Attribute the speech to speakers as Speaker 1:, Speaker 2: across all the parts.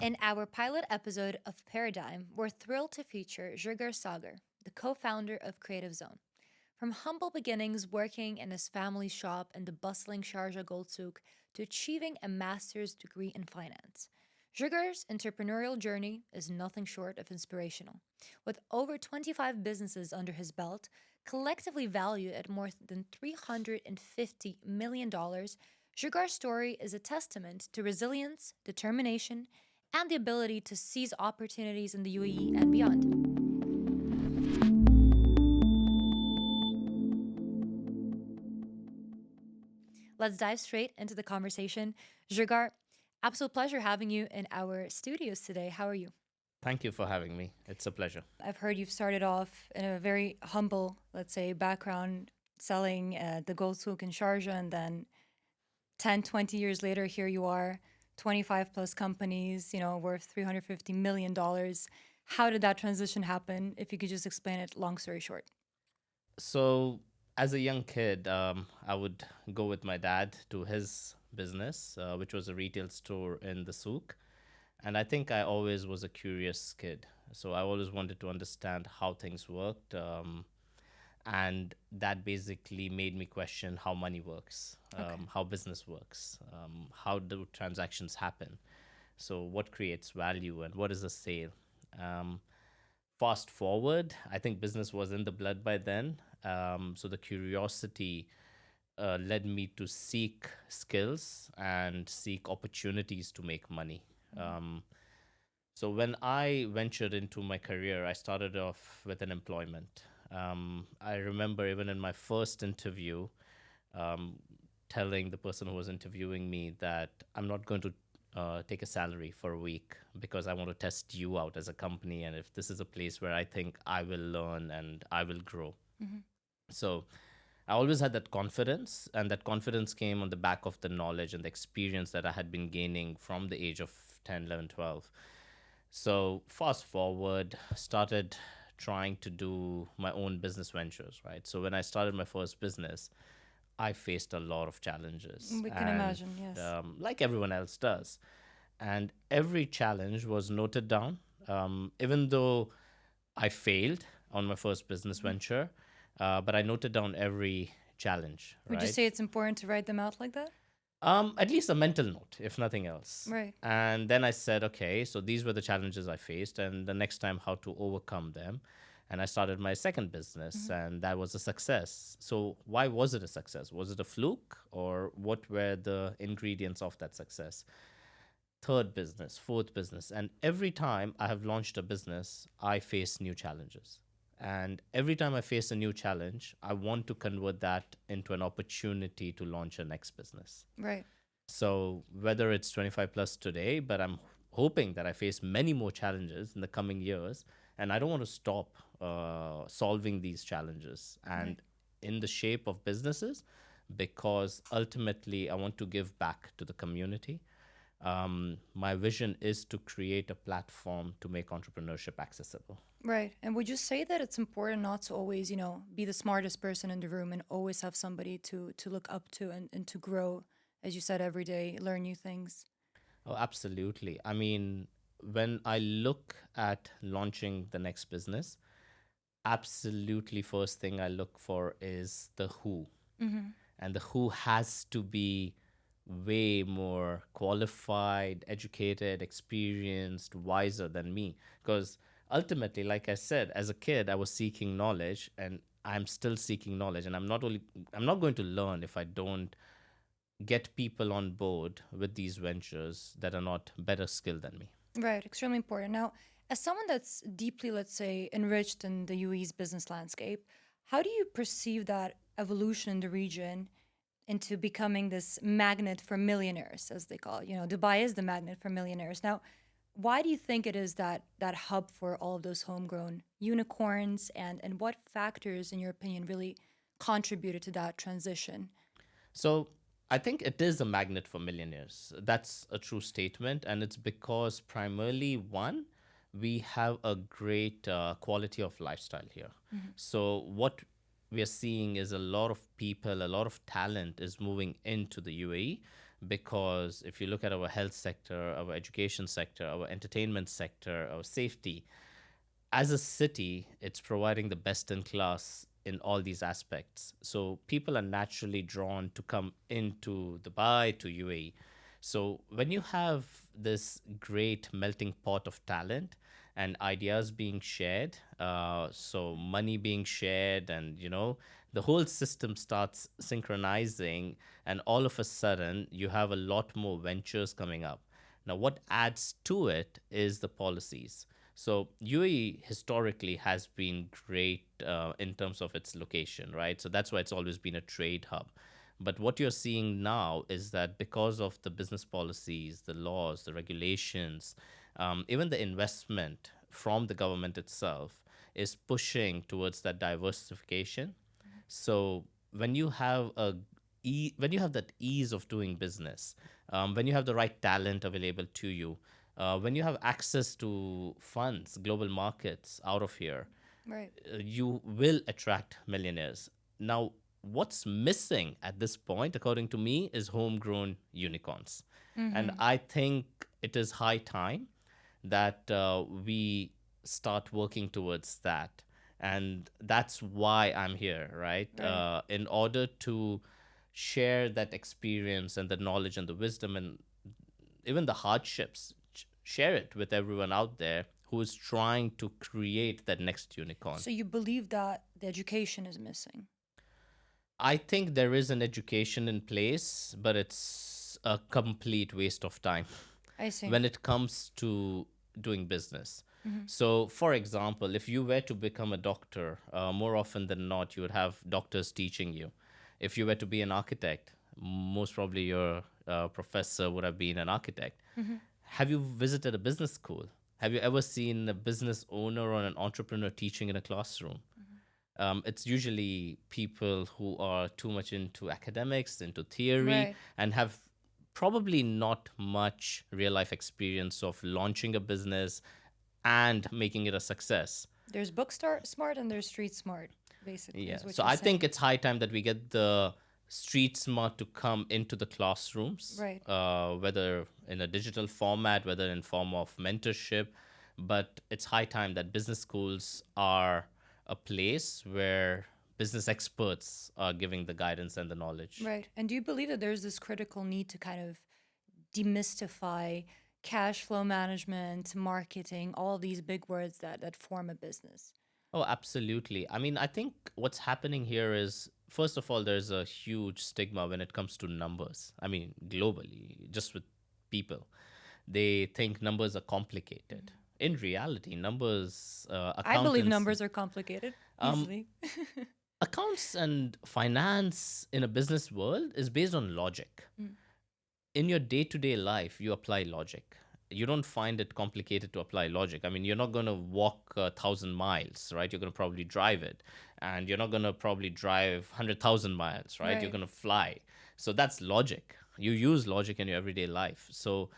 Speaker 1: In our pilot episode of Paradigm, we're thrilled to feature Jigar Sagar, the co founder of Creative Zone. From humble beginnings working in his family's shop in the bustling Sharjah Gold Souk to achieving a master's degree in finance, Jigar's entrepreneurial journey is nothing short of inspirational. With over 25 businesses under his belt, collectively valued at more than $350 million, Jigar's story is a testament to resilience, determination, and the ability to seize opportunities in the UAE and beyond. Let's dive straight into the conversation. Jigar, absolute pleasure having you in our studios today. How are you?
Speaker 2: Thank you for having me. It's a pleasure.
Speaker 1: I've heard you've started off in a very humble, let's say, background selling the gold souk in Sharjah, and then 10, 20 years later, here you are, 25 plus companies, worth $350 million. How did that transition happen? If you could just explain it, long story short.
Speaker 2: So, as a young kid, I would go with my dad to his business, which was a retail store in the souk. And I think I always was a curious kid. So, I always wanted to understand how things worked. And that basically made me question how money works, how business works, how do transactions happen. So, what creates value and what is a sale? Um, Fast forward, I think business was in the blood by then. So the curiosity led me to seek skills and seek opportunities to make money. Um, so when I ventured into my career, I started off with an employment. I remember even in my first interview, um, telling the person who was interviewing me that I'm not going to take a salary for a week because I want to test you out as a company. And if this is a place where I think I will learn and I will grow. So I always had that confidence, and that confidence came on the back of the knowledge and the experience that I had been gaining from the age of 10, 11, 12. So fast forward, started trying to do my own business ventures, right? So when I started my first business, I faced a lot of challenges,
Speaker 1: We can
Speaker 2: and
Speaker 1: imagine, yes.
Speaker 2: like everyone else does. And every challenge was noted down. Even though I failed on my first business venture, but I noted down every challenge,
Speaker 1: Would you
Speaker 2: right?
Speaker 1: say it's important to write them out like that?
Speaker 2: At least a mental note, if nothing else.
Speaker 1: Right.
Speaker 2: And then I said, okay, so these were the challenges I faced, and the next time, how to overcome them. And I started my second business, and that was a success. So, why was it a success? Was it a fluke, or what were the ingredients of that success? Third business, fourth business. And every time I have launched a business, I face new challenges. And every time I face a new challenge, I want to convert that into an opportunity to launch a next business.
Speaker 1: Right.
Speaker 2: So whether it's 25 plus today, but I'm hoping that I face many more challenges in the coming years, and I don't want to stop solving these challenges and in the shape of businesses, because ultimately I want to give back to the community. My vision is to create a platform to make entrepreneurship accessible.
Speaker 1: Right. And would you say that it's important not to always, be the smartest person in the room and always have somebody to look up to and to grow, as you said, every day, learn new things?
Speaker 2: Oh, absolutely. I mean, when I look at launching the next business, absolutely first thing I look for is the who. And the who has to be way more qualified, educated, experienced, wiser than me. Because ultimately, like I said, as a kid, I was seeking knowledge, and I'm still seeking knowledge. And I'm not going to learn if I don't get people on board with these ventures that are not better skilled than me.
Speaker 1: Right. Extremely important. Now, as someone that's deeply, let's say, enriched in the UAE's business landscape, how do you perceive that evolution in the region into becoming this magnet for millionaires, as they call it? Dubai is the magnet for millionaires. Now, why do you think it is that hub for all of those homegrown unicorns, and what factors, in your opinion, really contributed to that transition?
Speaker 2: So I think it is a magnet for millionaires. That's a true statement. And it's because primarily, one, we have a great quality of lifestyle here. So what we are seeing is a lot of people, a lot of talent is moving into the UAE because if you look at our health sector, our education sector, our entertainment sector, our safety, as a city, it's providing the best in class in all these aspects. So people are naturally drawn to come into Dubai, to UAE. So when you have this great melting pot of talent and ideas being shared, so money being shared, and the whole system starts synchronizing, and all of a sudden you have a lot more ventures coming up. Now, what adds to it is the policies. So UAE historically has been great in terms of its location, right? So that's why it's always been a trade hub. But what you're seeing now is that because of the business policies, the laws, the regulations, even the investment from the government itself is pushing towards that diversification. So when you have when you have that ease of doing business, when you have the right talent available to you, when you have access to funds, global markets out of here,
Speaker 1: Right.
Speaker 2: you will attract millionaires. Now, what's missing at this point, according to me, is homegrown unicorns. And
Speaker 1: Mm-hmm.
Speaker 2: I think it is high time that we start working towards that. And that's why I'm here, right?
Speaker 1: Right.
Speaker 2: In order to share that experience and the knowledge and the wisdom and even the hardships, share it with everyone out there who is trying to create that next unicorn.
Speaker 1: So you believe that the education is missing?
Speaker 2: I think there is an education in place, but it's a complete waste of time
Speaker 1: I see.
Speaker 2: when it comes to doing business.
Speaker 1: Mm-hmm.
Speaker 2: So, for example, if you were to become a doctor, more often than not, you would have doctors teaching you. If you were to be an architect, most probably your professor would have been an architect.
Speaker 1: Mm-hmm.
Speaker 2: Have you visited a business school? Have you ever seen a business owner or an entrepreneur teaching in a classroom? It's usually people who are too much into academics, into theory,
Speaker 1: Right.
Speaker 2: and have probably not much real life experience of launching a business and making it a success.
Speaker 1: There's smart and there's street smart, basically,
Speaker 2: Yeah.
Speaker 1: is what
Speaker 2: So
Speaker 1: you're
Speaker 2: I think
Speaker 1: saying.
Speaker 2: it's high time that we get the street smart to come into the classrooms,
Speaker 1: Right.
Speaker 2: whether in a digital format, whether in form of mentorship. But it's high time that business schools are a place where business experts are giving the guidance and the knowledge.
Speaker 1: Right. And do you believe that there's this critical need to kind of demystify cash flow management, marketing, all these big words that form a business?
Speaker 2: Oh, absolutely. I mean, I think what's happening here is, first of all, there's a huge stigma when it comes to numbers. I mean, globally, just with people, they think numbers are complicated. In reality, numbers,
Speaker 1: I believe
Speaker 2: accountancy,
Speaker 1: numbers are complicated
Speaker 2: um,
Speaker 1: easily.
Speaker 2: accounts and finance in a business world is based on logic.
Speaker 1: Mm.
Speaker 2: In your day-to-day life, you apply logic. You don't find it complicated to apply logic. I mean, you're not going to walk 1,000 miles, right? You're going to probably drive it. And you're not going to probably drive 100,000 miles, right? You're
Speaker 1: Right.
Speaker 2: going to fly. So that's logic. You use logic in your everyday life. So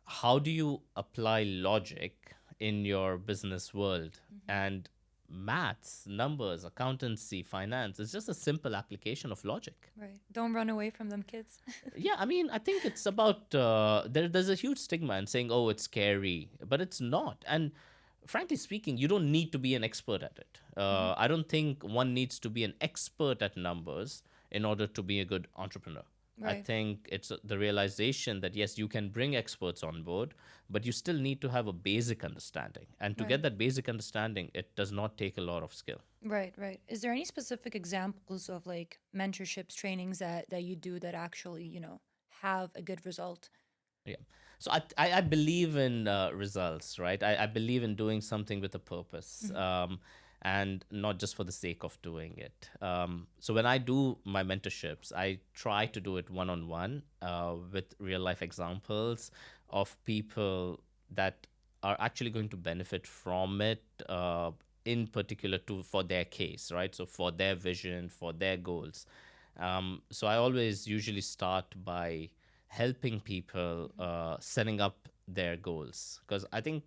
Speaker 2: how do you apply logic in your business world?
Speaker 1: Hmm.
Speaker 2: And maths, numbers, accountancy, finance, it's just a simple application of logic.
Speaker 1: Right. Don't run away from them, kids.
Speaker 2: Yeah, I mean, I think it's about there's a huge stigma in saying, oh, it's scary, but it's not. And frankly speaking, you don't need to be an expert at it.
Speaker 1: Hmm.
Speaker 2: I don't think one needs to be an expert at numbers in order to be a good entrepreneur. I
Speaker 1: Right.
Speaker 2: think it's the realization that yes, you can bring experts on board, but you still need to have a basic understanding. And to
Speaker 1: Right.
Speaker 2: get that basic understanding, it does not take a lot of skill.
Speaker 1: Right. Right. Is there any specific examples of like mentorships, trainings that you do that actually, have a good result?
Speaker 2: Yeah. So I believe in results, right? I believe in doing something with a purpose,
Speaker 1: Hmm.
Speaker 2: and not just for the sake of doing it. So when I do my mentorships, I try to do it one on one with real life examples of people that are actually going to benefit from it. In particular, to for their case, right? So for their vision, for their goals. So I always usually start by helping people setting up their goals, because I think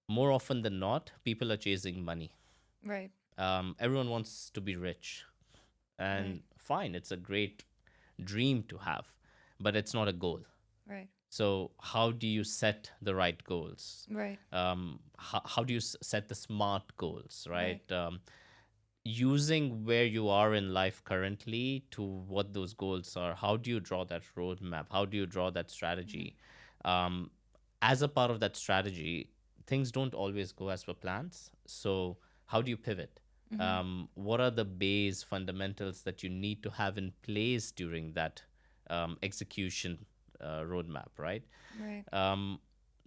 Speaker 2: more often than not, people are chasing money.
Speaker 1: Right.
Speaker 2: Everyone wants to be rich,
Speaker 1: Right.
Speaker 2: and fine, it's a great dream to have. but it's not a goal.
Speaker 1: Right.
Speaker 2: So how do you set the right goals?
Speaker 1: Right.
Speaker 2: How do you set the smart goals,
Speaker 1: Right.
Speaker 2: right? Using where you are in life currently to what those goals are. How do you draw that roadmap? How do you draw that strategy? Um, as a part of that strategy, things don't always go as per plans. So how do you pivot?
Speaker 1: Mm-hmm.
Speaker 2: What are the base fundamentals that you need to have in place during that execution roadmap, right?
Speaker 1: Right.
Speaker 2: um,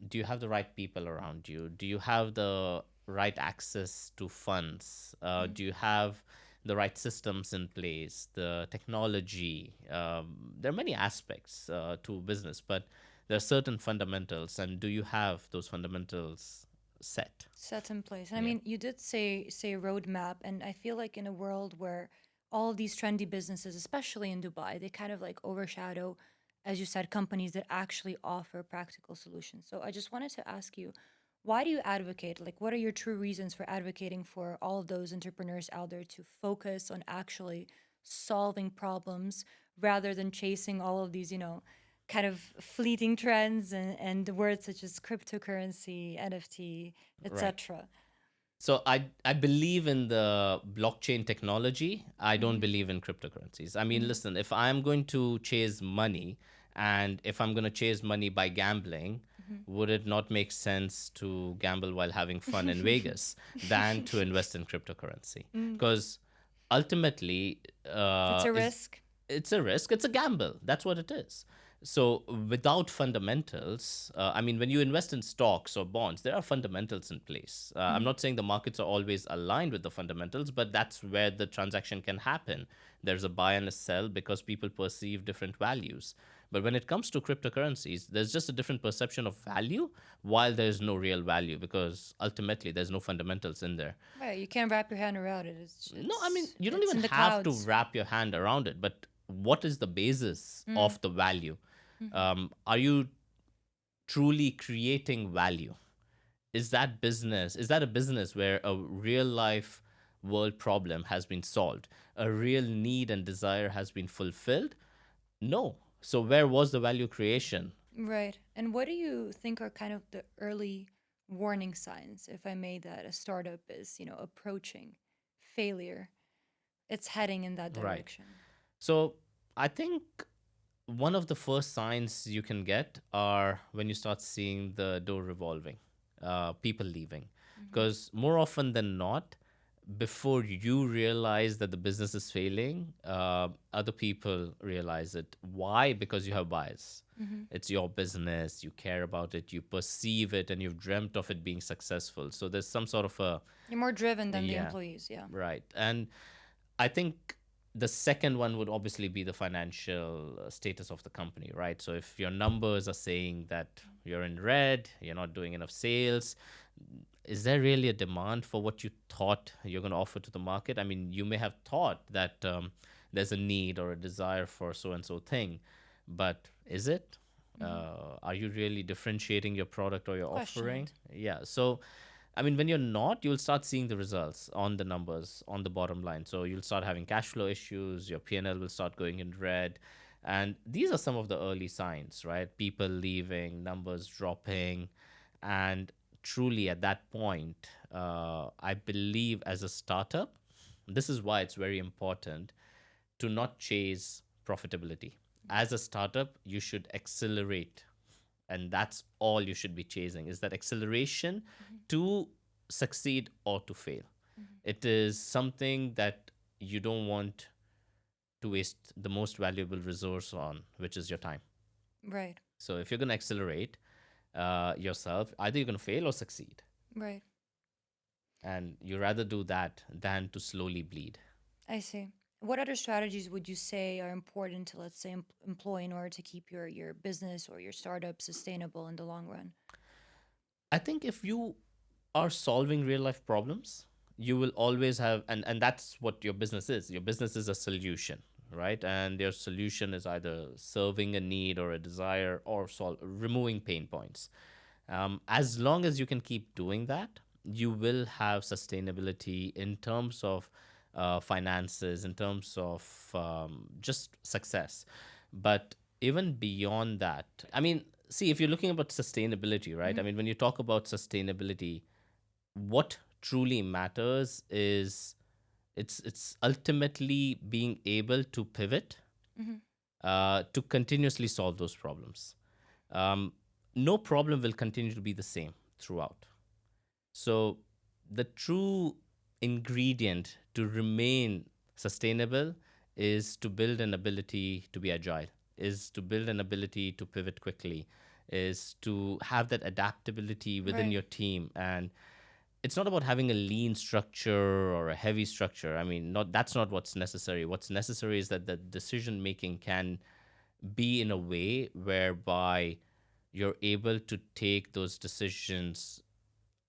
Speaker 2: do you have the right people around you? Do you have the right access to funds?
Speaker 1: Mm-hmm.
Speaker 2: Do you have the right systems in place, the technology? There are many aspects to business, but there are certain fundamentals. And do you have those fundamentals set?
Speaker 1: Set in place. And I
Speaker 2: Yeah.
Speaker 1: mean, you did say roadmap, and I feel like in a world where all of these trendy businesses, especially in Dubai, they kind of like overshadow, as you said, companies that actually offer practical solutions. So I just wanted to ask you, why do you advocate? Like, what are your true reasons for advocating for all of those entrepreneurs out there to focus on actually solving problems rather than chasing all of these, kind of fleeting trends and words such as cryptocurrency, NFT,
Speaker 2: Right.
Speaker 1: etc.
Speaker 2: So I believe in the blockchain technology. I don't
Speaker 1: Hmm.
Speaker 2: believe in cryptocurrencies. I mean,
Speaker 1: Hmm.
Speaker 2: listen, if I'm going to chase money and if I'm going to chase money by gambling, would it not make sense to gamble while having fun in Vegas than to invest in cryptocurrency?
Speaker 1: Mm.
Speaker 2: Because ultimately,
Speaker 1: It's a
Speaker 2: is
Speaker 1: risk.
Speaker 2: it's a risk, it's a gamble. That's what it is. So without fundamentals, I mean, when you invest in stocks or bonds, there are fundamentals in place. I'm
Speaker 1: Hmm.
Speaker 2: not saying the markets are always aligned with the fundamentals, but that's where the transaction can happen. There's a buy and a sell because people perceive different values. But when it comes to cryptocurrencies, there's just a different perception of value while there's no real value because ultimately there's no fundamentals in there.
Speaker 1: Right, you can't wrap your hand around it. It's
Speaker 2: No, I mean,
Speaker 1: it's
Speaker 2: you don't
Speaker 1: it's
Speaker 2: even
Speaker 1: in the
Speaker 2: have to
Speaker 1: clouds.
Speaker 2: wrap your hand around it, but what is the basis
Speaker 1: Mm.
Speaker 2: of the value?
Speaker 1: Hmm.
Speaker 2: Are you truly creating value? Is that a business where a real life world problem has been solved? A real need and desire has been fulfilled? No. So where was the value creation?
Speaker 1: Right. And what do you think are kind of the early warning signs, if I may, that a startup is, approaching failure? It's heading in that
Speaker 2: Right.
Speaker 1: direction.
Speaker 2: So I think one of the first signs you can get are when you start seeing the door revolving, people leaving.
Speaker 1: Hmm.
Speaker 2: Because more often than not, before you realize that the business is failing, other people realize it. Why? Because you have bias.
Speaker 1: Hmm.
Speaker 2: It's your business, you care about it, you perceive it, and you've dreamt of it being successful. So there's some sort of a,
Speaker 1: You're more driven than the
Speaker 2: yeah,
Speaker 1: employees. Yeah.
Speaker 2: right. And I think the second one would obviously be the financial status of the company, right? So if your numbers are saying that you're in red, you're not doing enough sales, is there really a demand for what you thought you're going to offer to the market? I mean, you may have thought that there's a need or a desire for so and so thing, but is it?
Speaker 1: Hmm.
Speaker 2: Are you really differentiating your product or your
Speaker 1: Question
Speaker 2: offering?
Speaker 1: it.
Speaker 2: Yeah. So I mean, when you're not, you'll start seeing the results on the numbers, on the bottom line. So you'll start having cash flow issues, your P&L will start going in red. And these are some of the early signs, right? People leaving, numbers dropping. And truly at that point, I believe as a startup, this is why it's very important to not chase profitability. As a startup, you should accelerate, and that's all you should be chasing, is that acceleration
Speaker 1: Hmm.
Speaker 2: to succeed or to fail.
Speaker 1: Hmm.
Speaker 2: It is something that you don't want to waste the most valuable resource on, which is your time.
Speaker 1: Right.
Speaker 2: So if you're going to accelerate yourself, either you're going to fail or succeed,
Speaker 1: Right.
Speaker 2: and you rather do that than to slowly bleed.
Speaker 1: I see. What other strategies would you say are important to, let's say, employ in order to keep your business or your startup sustainable in the long run?
Speaker 2: I think if you are solving real life problems, you will always have, and that's what your business is. Your business is a solution, right? And your solution is either serving a need or a desire or removing pain points. As long as you can keep doing that, you will have sustainability in terms of finances, in terms of just success. But even beyond that, I mean, see, if you're looking about sustainability, right? I
Speaker 1: Hmm.
Speaker 2: mean, when you talk about sustainability, what truly matters is it's ultimately being able to pivot,
Speaker 1: Hmm.
Speaker 2: to continuously solve those problems. Um, no problem will continue to be the same throughout. So the true ingredient to remain sustainable is to build an ability to be agile, is to build an ability to pivot quickly, is to have that adaptability within
Speaker 1: Right.
Speaker 2: your team. And it's not about having a lean structure or a heavy structure. I mean, not that's not what's necessary. What's necessary is that the decision making can be in a way whereby you're able to take those decisions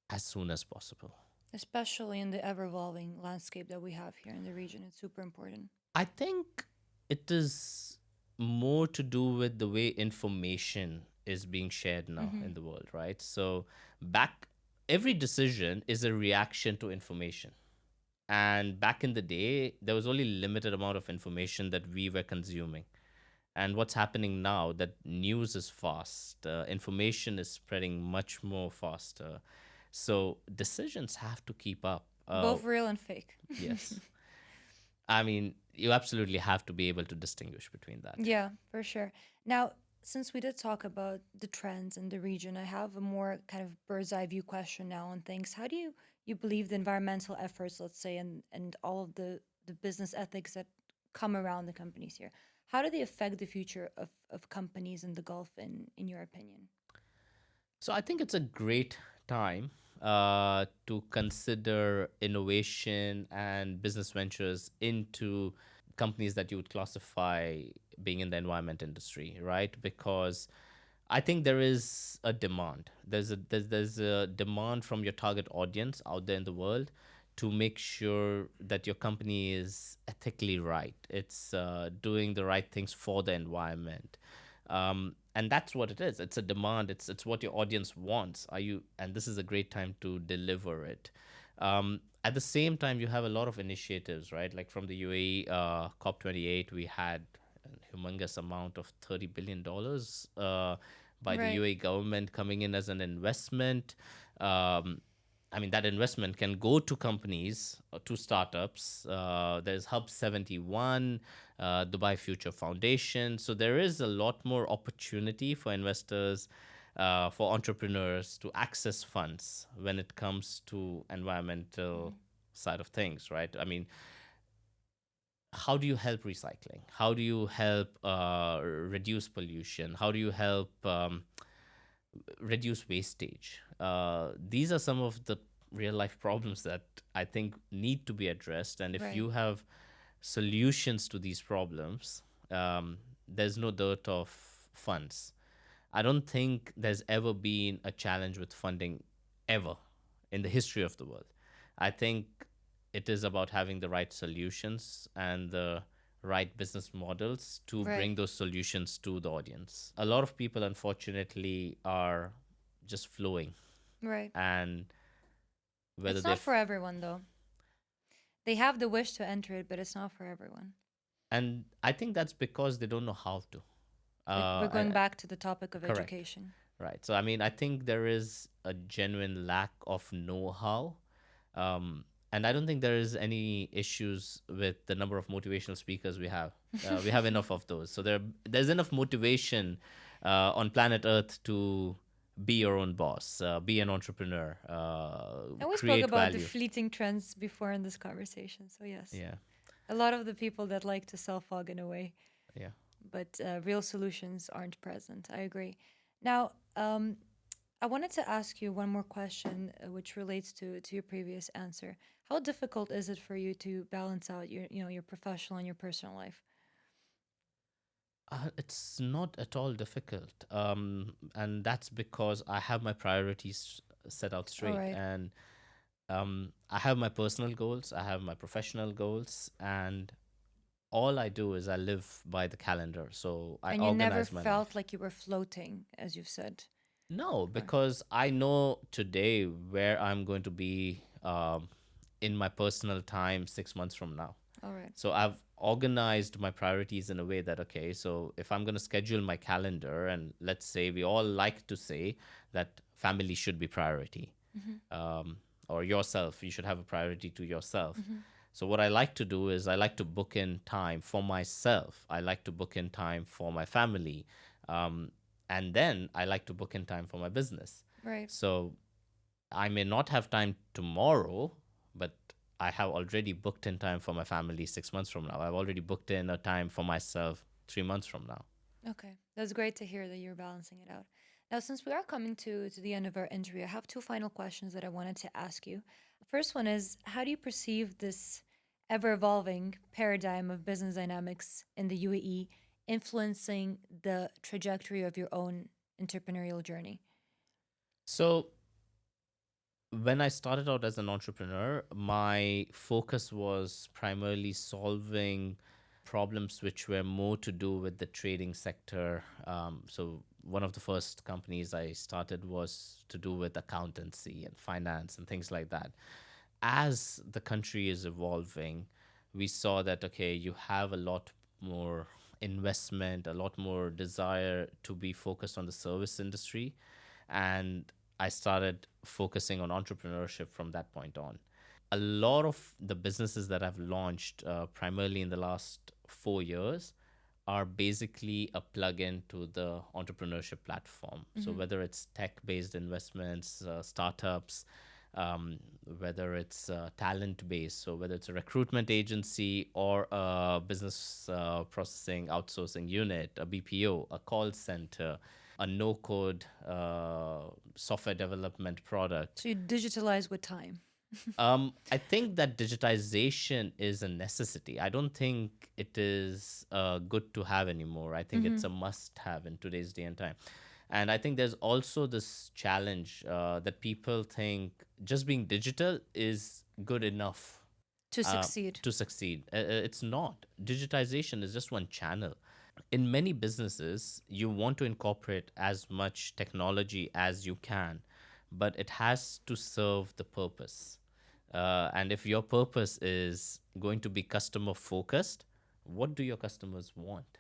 Speaker 2: as soon as possible.
Speaker 1: Especially in the ever evolving landscape that we have here in the region, it's super important.
Speaker 2: I think it is more to do with the way information is being shared now
Speaker 1: Hmm.
Speaker 2: in the world, right? So back every decision is a reaction to information. And back in the day, there was only limited amount of information that we were consuming. And what's happening now that news is fast, information is spreading much more faster. So decisions have to keep up.
Speaker 1: Both real and fake.
Speaker 2: Yes. I mean, you absolutely have to be able to distinguish between that.
Speaker 1: Yeah, for sure. Now, since we did talk about the trends in the region, I have a more kind of bird's eye view question now on things. How do you believe the environmental efforts, let's say, and all of the business ethics that come around the companies here, how do they affect the future of companies in the Gulf in your opinion?
Speaker 2: So I think it's a great time to consider innovation and business ventures into companies that you would classify being in the environment industry, right? Because I think there is a demand. There's a demand from your target audience out there in the world to make sure that your company is ethically right. It's doing the right things for the environment, and that's what it is. It's a demand. It's what your audience wants. Are you? And this is a great time to deliver it. At the same time, you have a lot of initiatives, right? Like from the UAE COP28, we had a humongous amount of $30 billion by the
Speaker 1: Right.
Speaker 2: UAE government coming in as an investment. Um, I mean, that investment can go to companies, to startups. There's Hub 71, Dubai Future Foundation. So there is a lot more opportunity for investors, for entrepreneurs to access funds when it comes to environmental
Speaker 1: Mhm.
Speaker 2: side of things, right? I mean, how do you help recycling? How do you help reduce pollution? How do you help reduce wastage? These are some of the real life problems that I think need to be addressed. And if
Speaker 1: Right.
Speaker 2: you have solutions to these problems, there's no dearth of funds. I don't think there's ever been a challenge with funding ever in the history of the world. I think it is about having the right solutions and the right business models to
Speaker 1: Right.
Speaker 2: bring those solutions to the audience. A lot of people, unfortunately, are just flowing,
Speaker 1: Right.
Speaker 2: and whether
Speaker 1: It's not
Speaker 2: they've
Speaker 1: for everyone though. They have the wish to enter it, but it's not for everyone.
Speaker 2: and I think that's because they don't know how to.
Speaker 1: We're going
Speaker 2: And
Speaker 1: back to the topic of
Speaker 2: correct,
Speaker 1: education.
Speaker 2: right? So I mean, I think there is a genuine lack of know-how, and I don't think there is any issues with the number of motivational speakers we have. We have enough of those, so there's enough motivation on planet Earth to be your own boss, be an entrepreneur,
Speaker 1: And we spoke
Speaker 2: create
Speaker 1: about the
Speaker 2: value.
Speaker 1: fleeting trends before in this conversation. So, yes,
Speaker 2: Yeah,
Speaker 1: a lot of the people that like to self fog in a way,
Speaker 2: yeah.
Speaker 1: but real solutions aren't present. I agree. Now, I wanted to ask you one more question, which relates to your previous answer. How difficult is it for you to balance out your professional and your personal life?
Speaker 2: It's not at all difficult, and that's because I have my priorities set out
Speaker 1: All
Speaker 2: straight,
Speaker 1: right.
Speaker 2: and I have my personal goals, I have my professional goals, and all I do is I live by the calendar. So I
Speaker 1: And you never
Speaker 2: organize my
Speaker 1: felt
Speaker 2: life.
Speaker 1: like you were floating, as you've said
Speaker 2: No,
Speaker 1: before.
Speaker 2: because I know today where I'm going to be in my personal time 6 months from now.
Speaker 1: All right.
Speaker 2: So I've organized my priorities in a way that, okay, so if I'm going to schedule my calendar, and let's say we all like to say that family should be priority,
Speaker 1: Mm-hmm.
Speaker 2: um, or yourself, you should have a priority to yourself.
Speaker 1: Mm-hmm.
Speaker 2: So what I like to do is I like to book in time for myself. I like to book in time for my family. Um, and then I like to book in time for my business.
Speaker 1: Right.
Speaker 2: So I may not have time tomorrow, but I have already booked in time for my family 6 months from now. I've already booked in a time for myself 3 months from now.
Speaker 1: Okay. That's great to hear that you're balancing it out. Now, since we are coming to the end of our interview, I have two final questions that I wanted to ask you. The first one is, how do you perceive this ever evolving paradigm of business dynamics in the UAE influencing the trajectory of your own entrepreneurial journey?
Speaker 2: So when I started out as an entrepreneur, my focus was primarily solving problems which were more to do with the trading sector. So one of the first companies I started was to do with accountancy and finance and things like that. As the country is evolving, we saw that, okay, you have a lot more investment, a lot more desire to be focused on the service industry. And I started focusing on entrepreneurship from that point on. A lot of the businesses that I've launched, primarily in the last 4 years, are basically a plug-in to the entrepreneurship platform. So
Speaker 1: Mm-hmm.
Speaker 2: whether it's tech-based investments, startups, whether it's talent-based, so whether it's a recruitment agency or a business processing outsourcing unit, a BPO, a call center, a no-code software development product.
Speaker 1: So you digitalize with time.
Speaker 2: I think that digitization is a necessity. I don't think it is good to have anymore. I think
Speaker 1: Mm-hmm.
Speaker 2: it's a must have in today's day and time. And I think there's also this challenge that people think just being digital is good enough
Speaker 1: To
Speaker 2: uh,
Speaker 1: succeed.
Speaker 2: to succeed. It's not. Digitization is just one channel. In many businesses, you want to incorporate as much technology as you can, but it has to serve the purpose. And if your purpose is going to be customer focused, what do your customers want?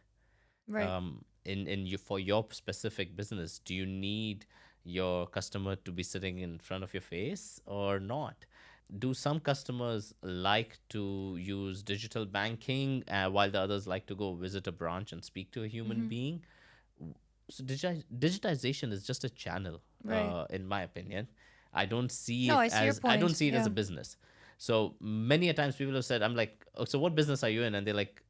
Speaker 1: Right.
Speaker 2: In you, for your specific business, do you need your customer to be sitting in front of your face or not? Do some customers like to use digital banking while the others like to go visit a branch and speak to a human
Speaker 1: Mm-hmm.
Speaker 2: being? So digitization is just a channel,
Speaker 1: Right.
Speaker 2: in my opinion.
Speaker 1: No, I see your
Speaker 2: I don't
Speaker 1: point.
Speaker 2: see it as
Speaker 1: Yeah.
Speaker 2: a business. So many a times people have said, I'm like, oh, so what business are you in? And they're like,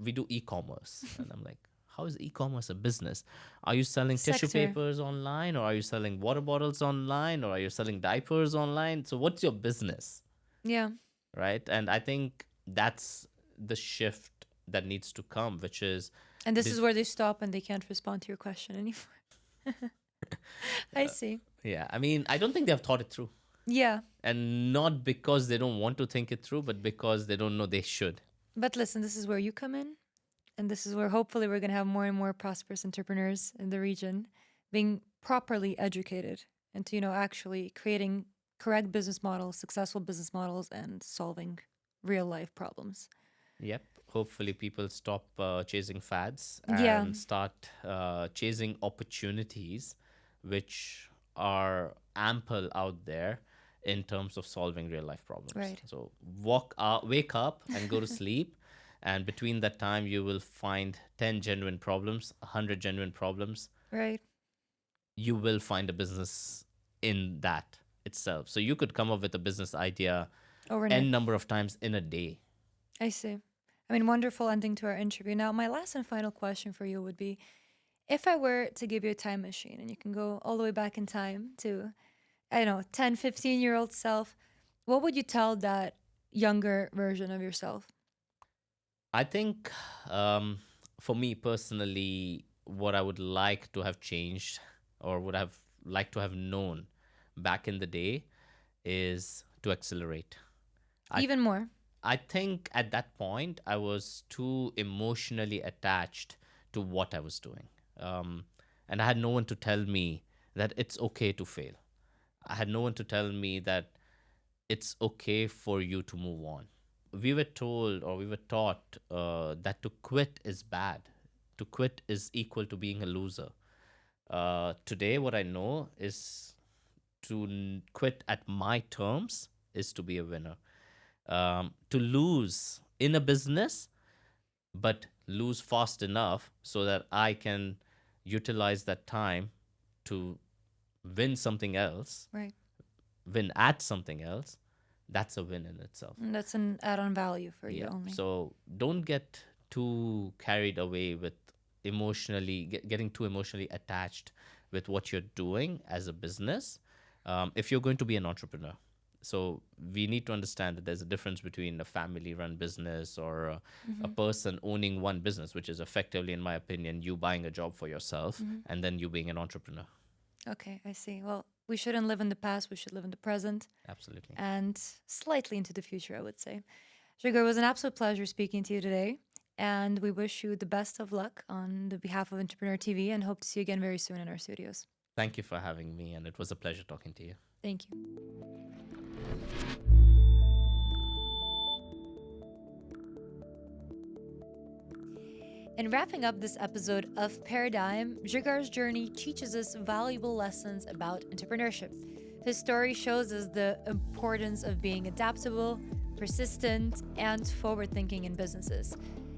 Speaker 2: we do e-commerce. And I'm like, how is e-commerce a business? Are you selling tissue
Speaker 1: Sector.
Speaker 2: papers online, or are you selling water bottles online, or are you selling diapers online? So what's your business,
Speaker 1: Yeah.
Speaker 2: right? And I think that's the shift that needs to come, which is
Speaker 1: And this is
Speaker 2: dig-
Speaker 1: where they stop and they can't respond to your question anymore. I see.
Speaker 2: yeah, I mean, I don't think they've thought it through.
Speaker 1: Yeah.
Speaker 2: And not because they don't want to think it through, but because they don't know they should.
Speaker 1: But listen, this is where you come in. And this is where hopefully we're going to have more and more prosperous entrepreneurs in the region being properly educated into, actually creating correct business models, successful business models, and solving real life problems.
Speaker 2: Yep. Hopefully, people stop chasing fads
Speaker 1: Yeah.
Speaker 2: and start chasing opportunities, which are ample out there in terms of solving real life problems.
Speaker 1: Right.
Speaker 2: So, wake up and go to sleep. And between that time, you will find 10 genuine problems, 100 genuine problems.
Speaker 1: Right.
Speaker 2: You will find a business in that itself. So, you could come up with a business idea
Speaker 1: Overnight.
Speaker 2: n number of times in a day.
Speaker 1: I see. I mean, wonderful ending to our interview. Now, my last and final question for you would be, if I were to give you a time machine and you can go all the way back in time to, I don't know, 10, 15-year-old self, what would you tell that younger version of yourself?
Speaker 2: I think, um, for me personally, what I would like to have changed or would have liked to have known back in the day is to accelerate. I
Speaker 1: Even more.
Speaker 2: I think at that point I was too emotionally attached to what I was doing, and I had no one to tell me that it's okay to fail. I had no one to tell me that it's okay for you to move on. we were told or we were taught that to quit is bad. To quit is equal to being a loser. Today, what I know is to quit at my terms is to be a winner. To lose in a business, but lose fast enough so that I can utilize that time to win something else,
Speaker 1: Right.
Speaker 2: win at something else, that's a win in itself.
Speaker 1: And that's an add-on value for you
Speaker 2: Yeah.
Speaker 1: only.
Speaker 2: So don't get too carried away with getting too emotionally attached with what you're doing as a business. If you're going to be an entrepreneur, so we need to understand that there's a difference between a family-run business or a person owning one business, which is effectively, in my opinion, you buying a job for yourself and then you being an entrepreneur.
Speaker 1: Okay, I see. Well, we shouldn't live in the past. We should live in the present
Speaker 2: Absolutely.
Speaker 1: and slightly into the future, I would say. Jigar, it was an absolute pleasure speaking to you today. And we wish you the best of luck on the behalf of Entrepreneur TV and hope to see you again very soon in our studios.
Speaker 2: Thank you for having me, and it was a pleasure talking to you.
Speaker 1: Thank you. In wrapping up this episode of Paradigm, Jigar's journey teaches us valuable lessons about entrepreneurship. His story shows us the importance of being adaptable, persistent, and forward-thinking in businesses.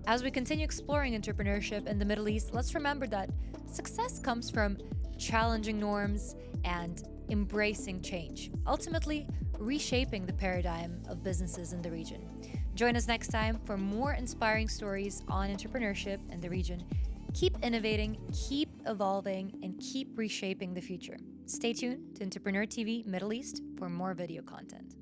Speaker 1: As we continue exploring entrepreneurship in the Middle East, let's remember that success comes from challenging norms and embracing change, ultimately reshaping the paradigm of businesses in the region. Join us next time for more inspiring stories on entrepreneurship in the region. Keep innovating, keep evolving, and keep reshaping the future. Stay tuned to Entrepreneur TV Middle East for more video content.